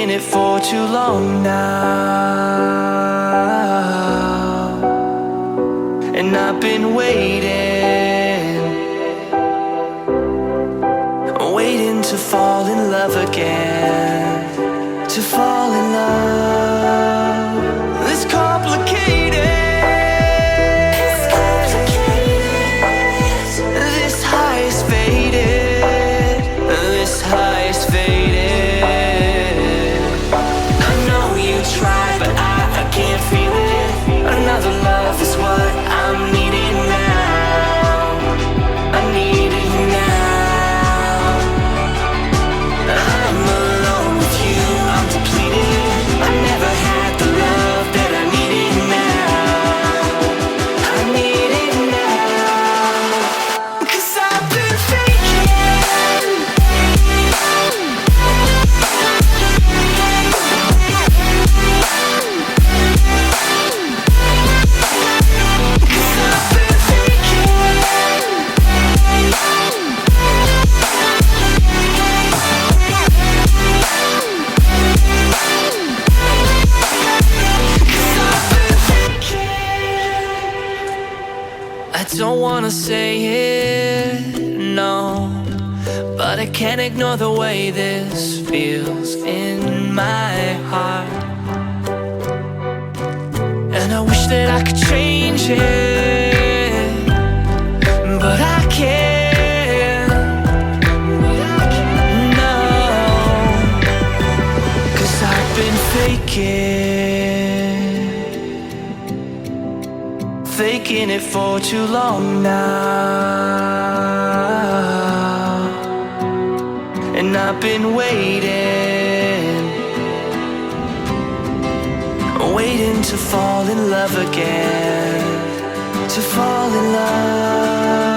faking it for too long now, and I've been waiting to fall in love again, to fall in love. It's complicated, this high is faded, this high is faded. I know you try, but I can't feel it. Another love is what I'm needing now. I need it now. I'm alone with you, I'm depleted. I never had the love that I needed now. I need it now. 'Cause I've been faking. I don't wanna say it, no, but I can't ignore the way this feels in my heart. And I wish that I could change it, but I can't, no, 'cause I've been faking it for too long now, and I've been waiting to fall in love again, to fall in love.